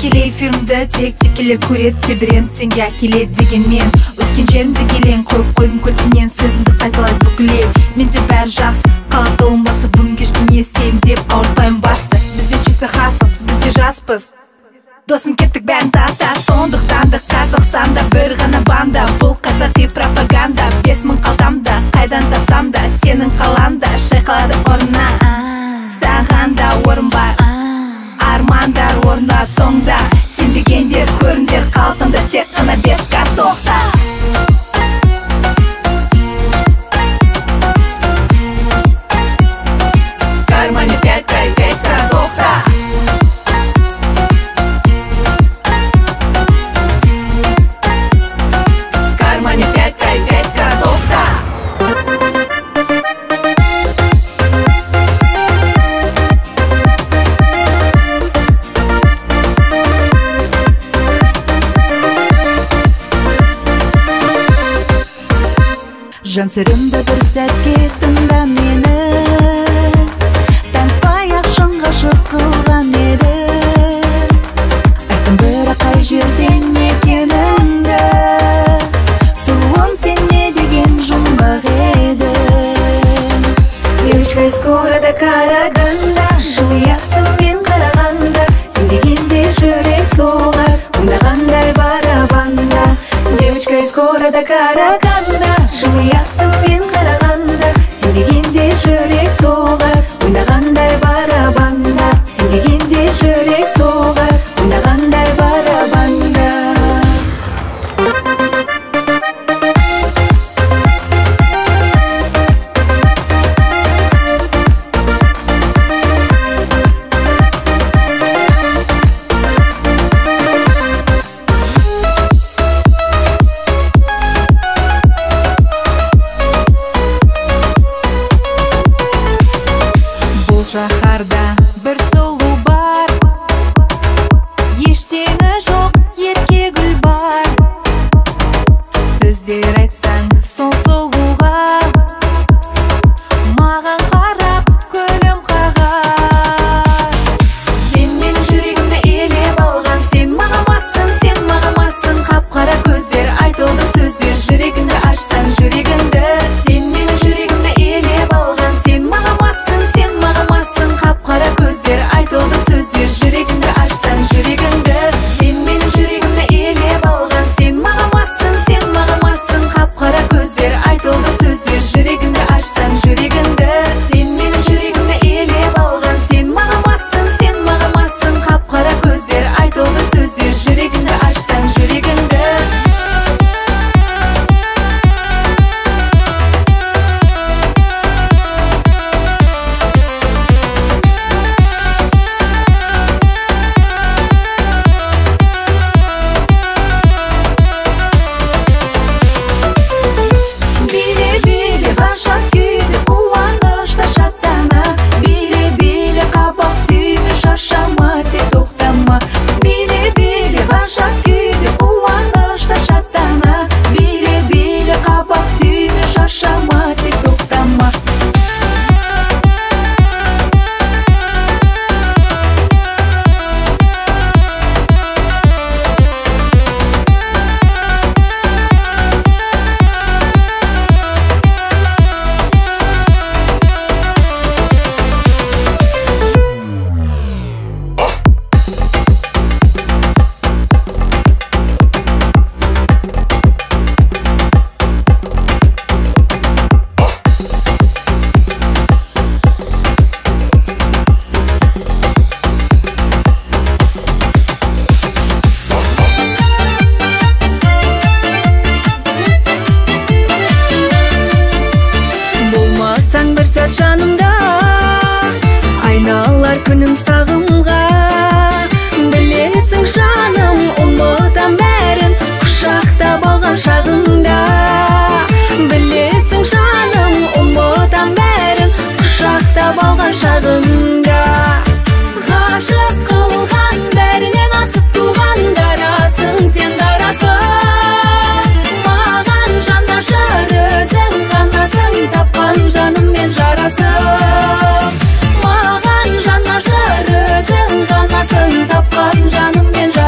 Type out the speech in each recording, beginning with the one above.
Тікелей эфирімді тек текелер көрет, тебірен теңге әкелет дегенмен өскен жерімде келең қойып қойдым көлденен сөзімді қайталайды бүкілей. Менде бәрі жақсы, қалапты оңбасы бүгін кешке не істеймін деп ауыртпаймын басты. Бізде чисто хасл, бізде жаспыз, досым кеттік бәрін таста. Сондықтан да Қазақстанда бір ғана банда, бұл қазақи пропаганда. 5000 қалтамда, қайдан тапсам да сенің қаланда шайқалады орнына. Саған да орын бар, армандар орында соңда. Сенбегендер көріңдер қалпында, тек қана 5К тоқта. Кармане 5К и 5К тоқта. Кармане 5К и 5К тоқта. Жан сырымда бір сәтке тыңда мені, таныспай-ақ шын ғашық қылған еді. Айттым бірақ қай жерден екеніңді, сұлуым сен не деген жұмбақ еді. Девочка из города Караганда, жымиясың мен қарағанда, сен дегенде жүрек соғар, ойнағандай барабанда. Девочка из города Караганда, жымиясың мен қарағанда, сен дегенде жүрек соғар, ойнағандай барабанда. Сен дегенде жүрек соғар, ойнағандай барабанда. Шаһарда бір сұлу бар, ештеңе жоқ, ерке гүл бар. Сөздер айтсаң сол сұлуға, маған қарап күлім қағар. Сен менің жүрегімді елеп алған, сен мағамасың, сен мағамасың. Қап-қара көздер, айтылды сөздер, жүрегіңді ашсаң жүрегіңді. Сен менің жүрегімді елеп алған, сен мағамасың, сен мағамасың. Қап-қара көздер, айтылды сөздер, жүрегіңді ашсаң жүрегіңді. Сен менің жүрегімді елеп алған, сен мағамасың, сен мағамасың. Қап-қара көздер, айтылды сөздер, жүрегіңді ашсаң жүрегіңді. Сен менің жүрегімді елеп алған, сен мағамасың, сен мағамасың. Қап-қара көздер, айтылды сөздер, жүрегіңді ашсаң жүрегіңді. Биле-биле ғашақ күйде қуанышта шаттана, биле-биле қабақ түйме шаршама, тек тоқтама. Биле-биле ғашақ күйде қуанышта шаттана, биле-биле қабақ түйме шаршама, тек тоқтама. Болмасаң бір сәт жанымда, айналар күнім сағымға. Білесің жаным, ұмытам бәрін құшақтап алған шағыңда. Білесің жаным, ұмытам бәрін құшақтап алған шағыңда. Ғашық қылған бәрінен асып туған дарасың, сен дарасың. Маған жанашыр өзің ғанасың, тапқан жаныммен жарасың. Маған жанашыр өзің ғанасың, тапқан жаныммен жарасың.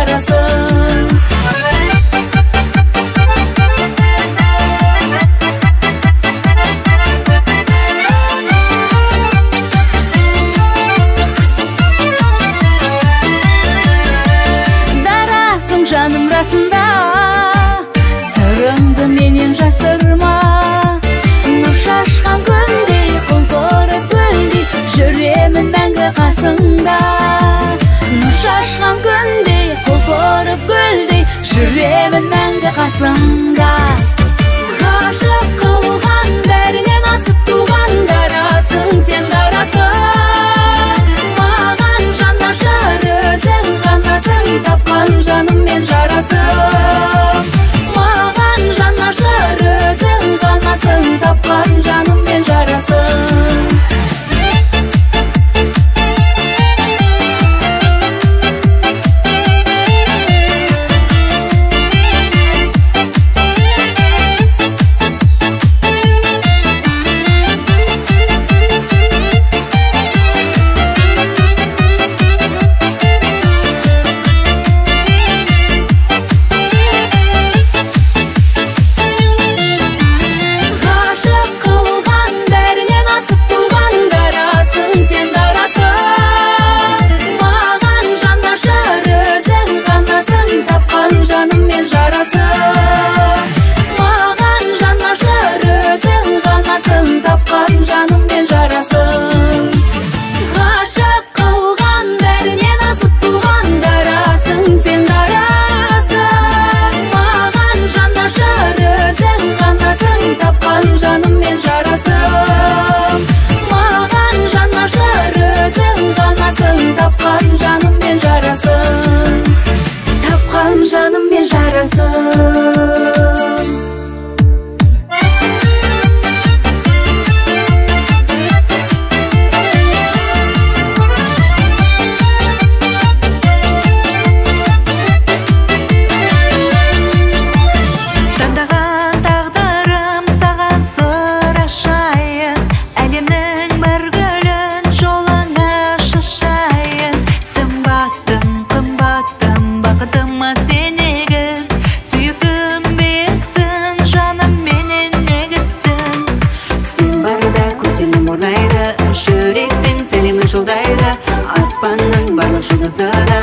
аспанның барлық жұлдызы да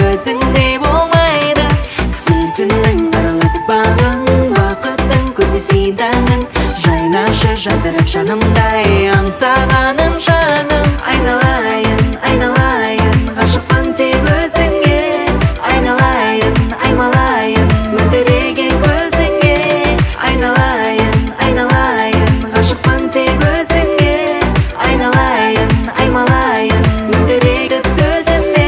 өзіңдей болмайды. Сезімнің аралатып бағың, бақыттың көрсетейін таңын. Жайнашы жадырып жанымдай, аңсағаным жаным. Айналайын, айналайын, ғашықпын тек өзіңе. Айналайын, аймалайын, мөлдіреген көзіңе. Айналайын, айналайын, ғашықпын тек өзіңе. Айналайын, аймалайын, мөлдіреген сөзіме.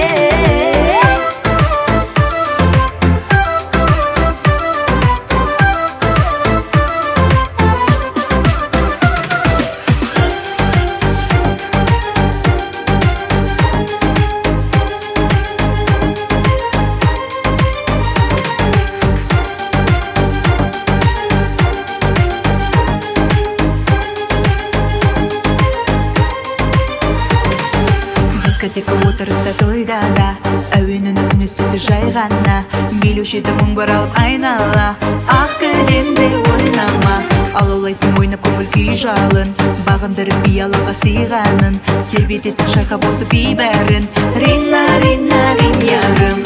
Дискотека отырыста тойда да, әуенін үсті жай ғана. Билеуші мұң бұралып айнала, ақ кілемде ойнама. Алаулайтын ойнап көңіл күй жалын, бағындырып биялыға сыйғанын. Тербететін шайқап осы би бәрін, рина, рина, рин ярым.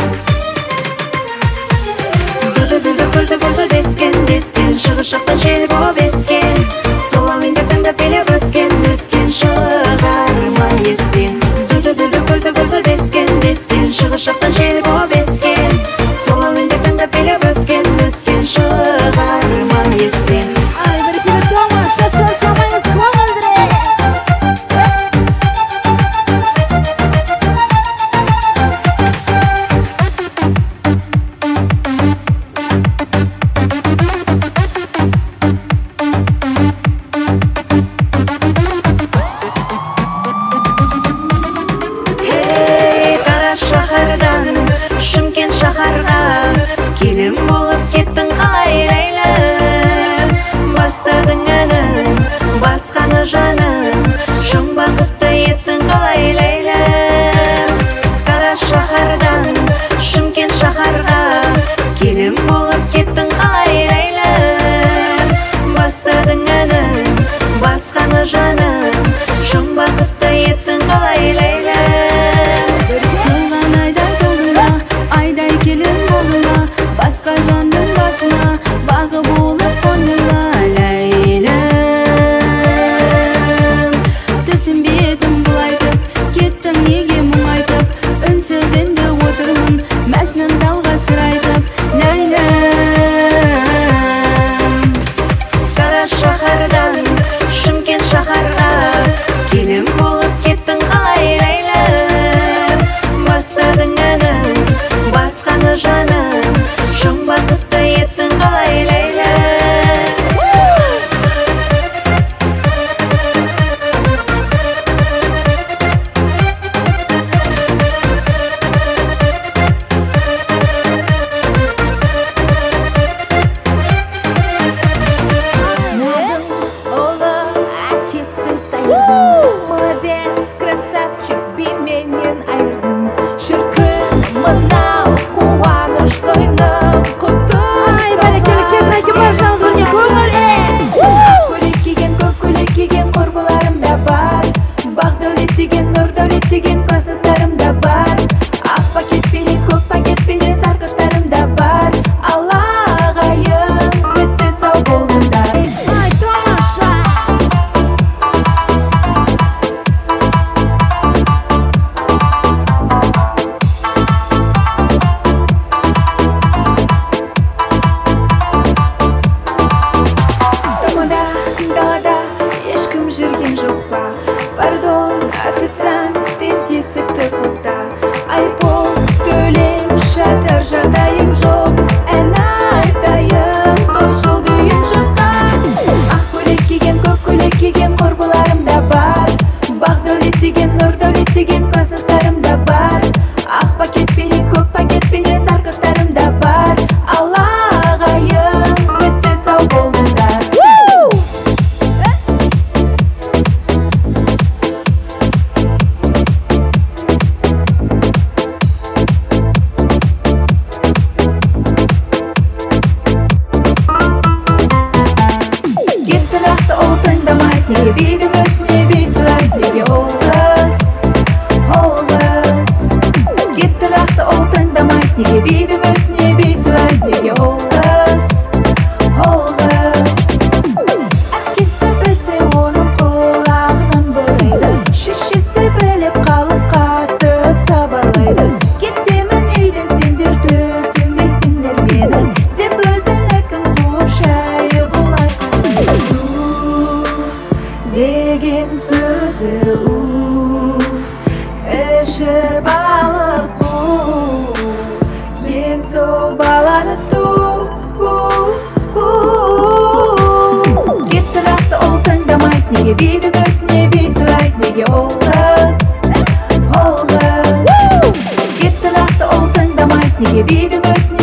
Дуды-дуды көзі көзі дескен, дескен, шығыс жақтан жел болып ескен. Сол әуенді тыңдап билеп өскен, өскен, шығарма естен. Дуды-дуды көзі көзі дескен, дескен, шығыс жақтан жел болып ескен. Сол әуенді тыңдап билеп өскен, өскен, шығарма естен. Ай, бір күні тома, шамайыз көңіл біре. Шаһардан Шымкент шаһарға келін болып кеттің қалай ләйлім. Бастадың әнін, басқаны жаным, шын бақытты еттің қалай ләйлім. Тараз шаһардан Шымкент шаһарға келін болып кеттің қалай ләйлім. Бастадың әнін, басқаны жаным, шын бақытты еттің қалай ләйлім. Айдай келін болуға, басқа жанның басына бағы болып қонуға ләйлім. неге бидің өзіне бей сұрайды, неге ол қыз әкесі білсе оның құлағынан бұрайды, шешесі біліп қалып қатты сабалайды. Кетемін үйден сендер түсінбейсіңдер мені деп өзінікін қуып шайы бұлай қалайды. Деген сөзі ішіп алып ең сол баланы кетті рақты ол тыңдамайды, неге бидің өзіне бей сұрайды, неге ол қыз кетті рақты ол тыңдамайды, неге бидің өзіне